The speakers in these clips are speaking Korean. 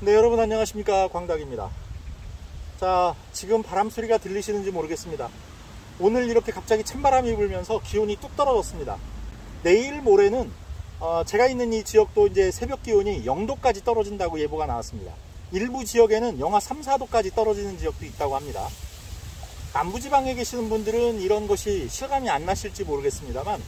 네, 여러분 안녕하십니까, 광닭입니다. 자, 지금 바람 소리가 들리시는지 모르겠습니다. 오늘 이렇게 갑자기 찬바람이 불면서 기온이 뚝 떨어졌습니다. 내일 모레는 제가 있는 이 지역도 이제 새벽 기온이 0도까지 떨어진다고 예보가 나왔습니다. 일부 지역에는 영하 3, 4도까지 떨어지는 지역도 있다고 합니다. 남부지방에 계시는 분들은 이런 것이 실감이 안 나실지 모르겠습니다만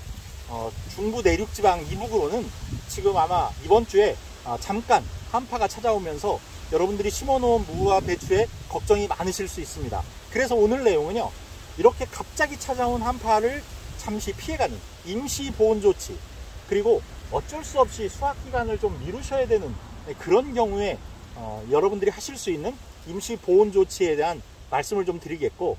중부 내륙지방 이북으로는 지금 아마 이번 주에 잠깐 한파가 찾아오면서 여러분들이 심어놓은 무와 배추에 걱정이 많으실 수 있습니다. 그래서 오늘 내용은요, 이렇게 갑자기 찾아온 한파를 잠시 피해가는 임시 보온 조치, 그리고 어쩔 수 없이 수확 기간을 좀 미루셔야 되는 그런 경우에 여러분들이 하실 수 있는 임시 보온 조치에 대한 말씀을 좀 드리겠고,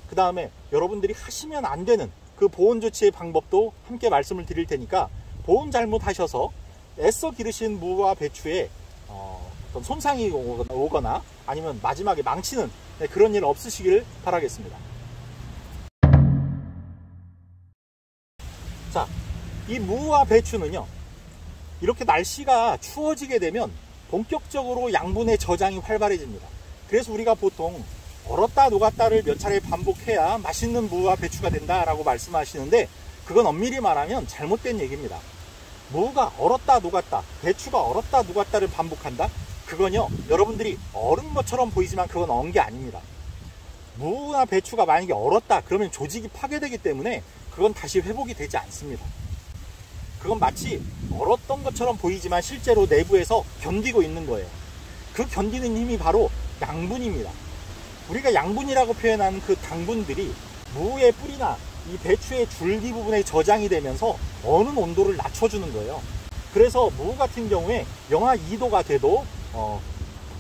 그 다음에 여러분들이 하시면 안 되는 그 보온 조치의 방법도 함께 말씀을 드릴 테니까, 보온 잘못하셔서 애써 기르신 무와 배추에 어떤 손상이 오거나 아니면 마지막에 망치는 그런 일 없으시길 바라겠습니다. 자, 이 무와 배추는요, 이렇게 날씨가 추워지게 되면 본격적으로 양분의 저장이 활발해집니다. 그래서 우리가 보통 얼었다 녹았다를 몇 차례 반복해야 맛있는 무와 배추가 된다라고 말씀하시는데, 그건 엄밀히 말하면 잘못된 얘기입니다. 무가 얼었다 녹았다, 배추가 얼었다 녹았다를 반복한다? 그건요, 여러분들이 얼은 것처럼 보이지만 그건 얼은 게 아닙니다. 무나 배추가 만약에 얼었다 그러면 조직이 파괴되기 때문에 그건 다시 회복이 되지 않습니다. 그건 마치 얼었던 것처럼 보이지만 실제로 내부에서 견디고 있는 거예요. 그 견디는 힘이 바로 양분입니다. 우리가 양분이라고 표현하는 그 당분들이 무의 뿌리나 이 배추의 줄기 부분에 저장이 되면서 어는 온도를 낮춰주는 거예요. 그래서 무 같은 경우에 영하 2도가 돼도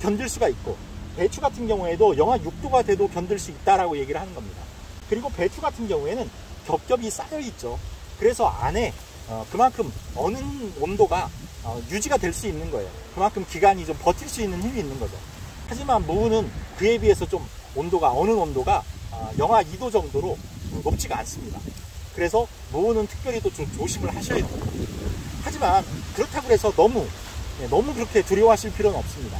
견딜 수가 있고, 배추 같은 경우에도 영하 6도가 돼도 견딜 수 있다라고 얘기를 하는 겁니다. 그리고 배추 같은 경우에는 겹겹이 쌓여 있죠. 그래서 안에 그만큼 어는 온도가 유지가 될 수 있는 거예요. 그만큼 기간이 좀 버틸 수 있는 힘이 있는 거죠. 하지만 무는 그에 비해서 좀 온도가, 어는 온도가 영하 2도 정도로 높지가 않습니다. 그래서 무는 특별히 또 좀 조심을 하셔야 돼요. 하지만 그렇다고 해서 너무 그렇게 두려워하실 필요는 없습니다.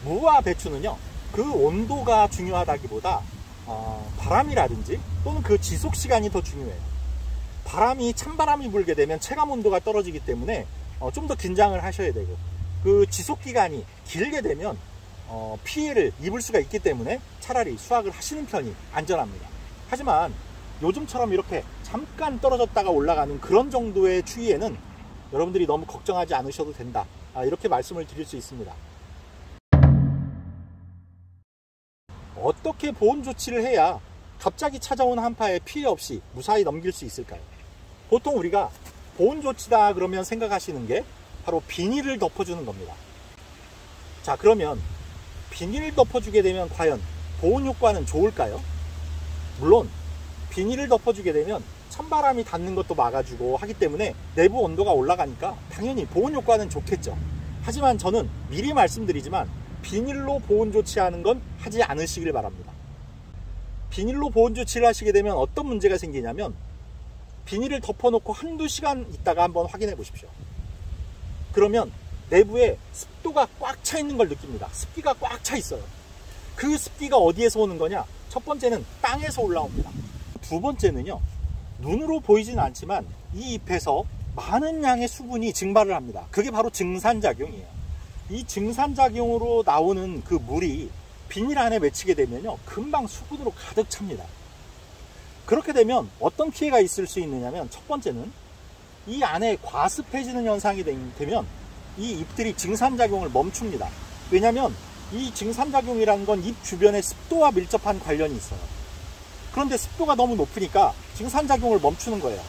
무와 배추는요, 그 온도가 중요하다기보다 바람이라든지 또는 그 지속 시간이 더 중요해요. 바람이, 찬바람이 불게 되면 체감 온도가 떨어지기 때문에 좀 더 긴장을 하셔야 되고, 그 지속 기간이 길게 되면 피해를 입을 수가 있기 때문에 차라리 수확을 하시는 편이 안전합니다. 하지만 요즘처럼 이렇게 잠깐 떨어졌다가 올라가는 그런 정도의 추위에는 여러분들이 너무 걱정하지 않으셔도 된다, 이렇게 말씀을 드릴 수 있습니다. 어떻게 보온 조치를 해야 갑자기 찾아온 한파에 피해 없이 무사히 넘길 수 있을까요? 보통 우리가 보온 조치다 그러면 생각하시는 게 바로 비닐을 덮어주는 겁니다. 자, 그러면 비닐을 덮어주게 되면 과연 보온 효과는 좋을까요? 물론 비닐을 덮어주게 되면 찬바람이 닿는 것도 막아주고 하기 때문에 내부 온도가 올라가니까 당연히 보온 효과는 좋겠죠. 하지만 저는 미리 말씀드리지만 비닐로 보온 조치하는 건 하지 않으시길 바랍니다. 비닐로 보온 조치를 하시게 되면 어떤 문제가 생기냐면, 비닐을 덮어놓고 한두 시간 있다가 한번 확인해 보십시오. 그러면 내부에 습도가 꽉 차 있는 걸 느낍니다. 습기가 꽉 차 있어요. 그 습기가 어디에서 오는 거냐? 첫 번째는 땅에서 올라옵니다. 두 번째는요, 눈으로 보이지는 않지만 이 잎에서 많은 양의 수분이 증발을 합니다. 그게 바로 증산작용이에요. 이 증산작용으로 나오는 그 물이 비닐 안에 맺히게 되면요, 금방 수분으로 가득 찹니다. 그렇게 되면 어떤 피해가 있을 수 있느냐면, 첫 번째는 이 안에 과습해지는 현상이 되면 이 잎들이 증산작용을 멈춥니다. 왜냐하면 이 증산작용이라는 건 잎 주변의 습도와 밀접한 관련이 있어요. 그런데 습도가 너무 높으니까 증산작용을 멈추는 거예요.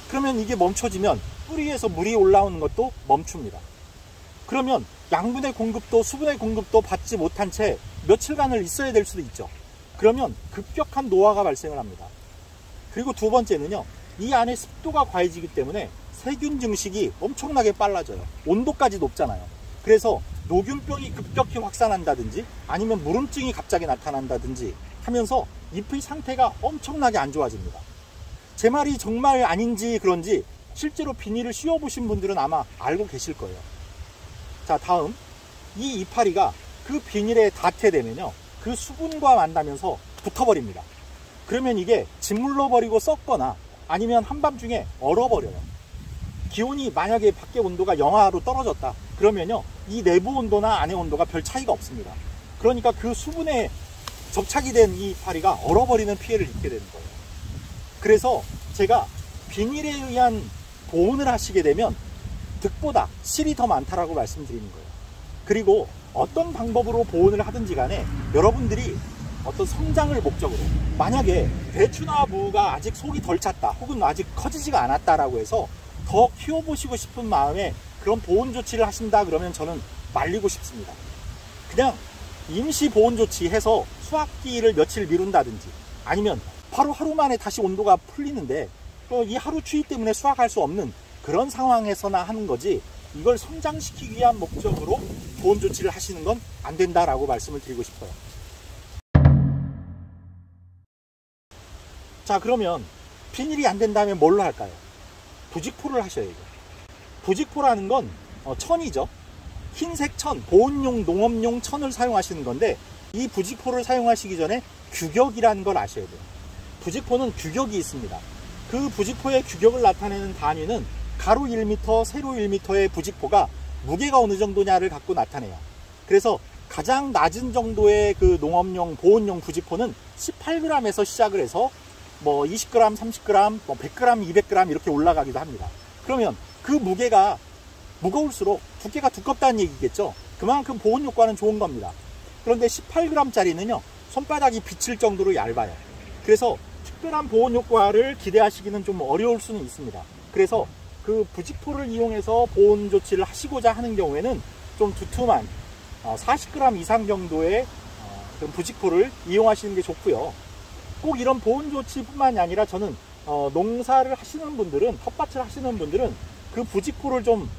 그러면 이게 멈춰지면 뿌리에서 물이 올라오는 것도 멈춥니다. 그러면 양분의 공급도 수분의 공급도 받지 못한 채 며칠간을 있어야 될 수도 있죠. 그러면 급격한 노화가 발생을 합니다. 그리고 두 번째는요, 이 안에 습도가 과해지기 때문에 세균 증식이 엄청나게 빨라져요. 온도까지 높잖아요. 그래서 노균병이 급격히 확산한다든지 아니면 무름증이 갑자기 나타난다든지 하면서 잎의 상태가 엄청나게 안 좋아집니다. 제 말이 정말 아닌지 그런지 실제로 비닐을 씌워보신 분들은 아마 알고 계실 거예요. 자, 다음 이 이파리가 그 비닐에 닿게 되면요, 그 수분과 만나면서 붙어버립니다. 그러면 이게 짓물러 버리고 썩거나 아니면 한밤중에 얼어버려요. 기온이 만약에 밖에 온도가 영하로 떨어졌다 그러면요, 이 내부 온도나 안의 온도가 별 차이가 없습니다. 그러니까 그 수분에 접착이 된 이 파리가 얼어버리는 피해를 입게 되는 거예요. 그래서 제가 비닐에 의한 보온을 하시게 되면 득보다 실이 더 많다라고 말씀드리는 거예요. 그리고 어떤 방법으로 보온을 하든지 간에 여러분들이 어떤 성장을 목적으로, 만약에 배추나 무가 아직 속이 덜 찼다 혹은 아직 커지지가 않았다라고 해서 더 키워보시고 싶은 마음에 그런 보온 조치를 하신다 그러면 저는 말리고 싶습니다. 그냥 임시 보온 조치해서 수확기를 며칠 미룬다든지, 아니면 바로 하루 만에 다시 온도가 풀리는데 또 이 하루 추위 때문에 수확할 수 없는 그런 상황에서나 하는 거지, 이걸 성장시키기 위한 목적으로 보온 조치를 하시는 건 안 된다라고 말씀을 드리고 싶어요. 자, 그러면 비닐이 안 된다면 뭘로 할까요? 부직포를 하셔야 돼요. 부직포라는 건 천이죠. 흰색 천, 보온용 농업용 천을 사용하시는 건데, 이 부직포를 사용하시기 전에 규격이라는 걸 아셔야 돼요. 부직포는 규격이 있습니다. 그 부직포의 규격을 나타내는 단위는 가로 1m, 세로 1m의 부직포가 무게가 어느 정도냐를 갖고 나타내요. 그래서 가장 낮은 정도의 그 농업용, 보온용 부직포는 18g에서 시작을 해서 뭐 20g, 30g, 뭐 100g, 200g 이렇게 올라가기도 합니다. 그러면 그 무게가 무거울수록 두께가 두껍다는 얘기겠죠. 그만큼 보온 효과는 좋은 겁니다. 그런데 18g짜리는요, 손바닥이 비칠 정도로 얇아요. 그래서 특별한 보온 효과를 기대하시기는 좀 어려울 수는 있습니다. 그래서 그 부직포를 이용해서 보온 조치를 하시고자 하는 경우에는 좀 두툼한 40g 이상 정도의 부직포를 이용하시는 게 좋고요. 꼭 이런 보온 조치뿐만이 아니라 저는 농사를 하시는 분들은, 텃밭을 하시는 분들은 그 부직포를 좀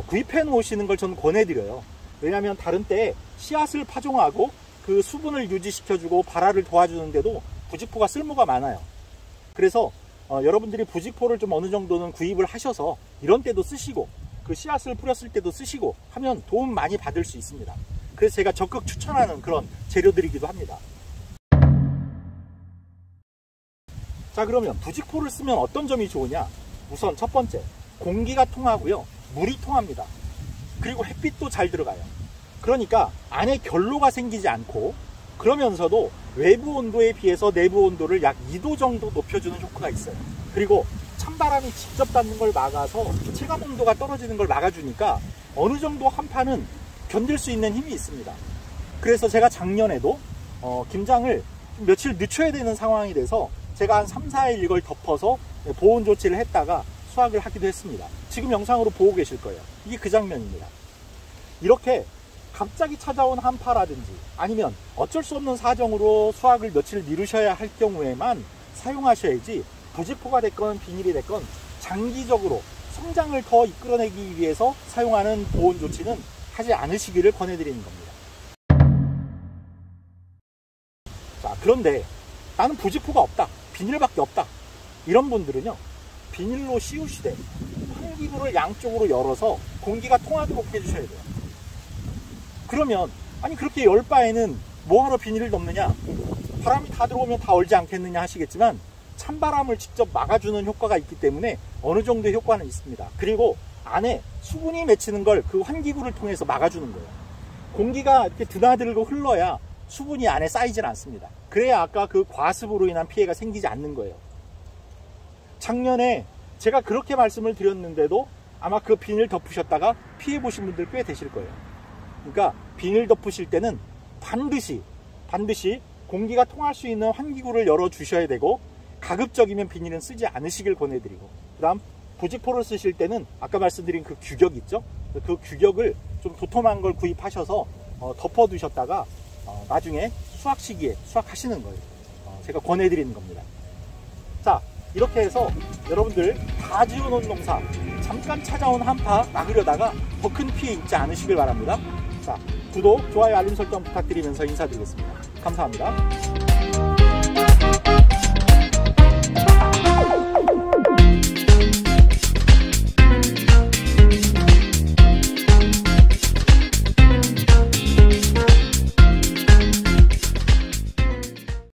구입해 놓으시는 걸 저는 권해드려요. 왜냐하면 다른 때에 씨앗을 파종하고 그 수분을 유지시켜주고 발화를 도와주는데도 부직포가 쓸모가 많아요. 그래서 여러분들이 부직포를 좀 어느 정도는 구입을 하셔서 이런 때도 쓰시고, 그 씨앗을 뿌렸을 때도 쓰시고 하면 도움 많이 받을 수 있습니다. 그래서 제가 적극 추천하는 그런 재료들이기도 합니다. 자, 그러면 부직포를 쓰면 어떤 점이 좋으냐? 우선 첫 번째, 공기가 통하고요, 물이 통합니다. 그리고 햇빛도 잘 들어가요. 그러니까 안에 결로가 생기지 않고, 그러면서도 외부 온도에 비해서 내부 온도를 약 2도 정도 높여주는 효과가 있어요. 그리고 찬바람이 직접 닿는 걸 막아서 체감 온도가 떨어지는 걸 막아주니까 어느 정도 한파는 견딜 수 있는 힘이 있습니다. 그래서 제가 작년에도 김장을 며칠 늦춰야 되는 상황이 돼서 제가 한 3, 4일 이걸 덮어서 보온 조치를 했다가 수확을 하기도 했습니다. 지금 영상으로 보고 계실 거예요. 이게 그 장면입니다. 이렇게 갑자기 찾아온 한파라든지 아니면 어쩔 수 없는 사정으로 수확을 며칠 미루셔야 할 경우에만 사용하셔야지, 부직포가 됐건 비닐이 됐건 장기적으로 성장을 더 이끌어내기 위해서 사용하는 보온 조치는 하지 않으시기를 권해드리는 겁니다. 자, 그런데 나는 부직포가 없다, 비닐밖에 없다, 이런 분들은요, 비닐로 씌우시되 환기구를 양쪽으로 열어서 공기가 통하도록 해주셔야 돼요. 그러면 아니 그렇게 열 바에는 뭐하러 비닐을 덮느냐, 바람이 다 들어오면 다 얼지 않겠느냐 하시겠지만, 찬바람을 직접 막아주는 효과가 있기 때문에 어느 정도의 효과는 있습니다. 그리고 안에 수분이 맺히는 걸 그 환기구를 통해서 막아주는 거예요. 공기가 이렇게 드나들고 흘러야 수분이 안에 쌓이질 않습니다. 그래야 아까 그 과습으로 인한 피해가 생기지 않는 거예요. 작년에 제가 그렇게 말씀을 드렸는데도 아마 그 비닐 덮으셨다가 피해 보신 분들 꽤 되실 거예요. 그러니까 비닐 덮으실 때는 반드시 공기가 통할 수 있는 환기구를 열어 주셔야 되고, 가급적이면 비닐은 쓰지 않으시길 권해드리고, 그 다음 부직포를 쓰실 때는 아까 말씀드린 그 규격 있죠? 그 규격을 좀 도톰한 걸 구입하셔서 덮어 두셨다가 나중에 수확 시기에 수확하시는 거예요. 제가 권해드리는 겁니다. 자, 이렇게 해서 여러분들 다 지어놓은 농사 잠깐 찾아온 한파 막으려다가 더 큰 피해 입지 않으시길 바랍니다. 자, 구독, 좋아요, 알림 설정 부탁드리면서 인사드리겠습니다. 감사합니다.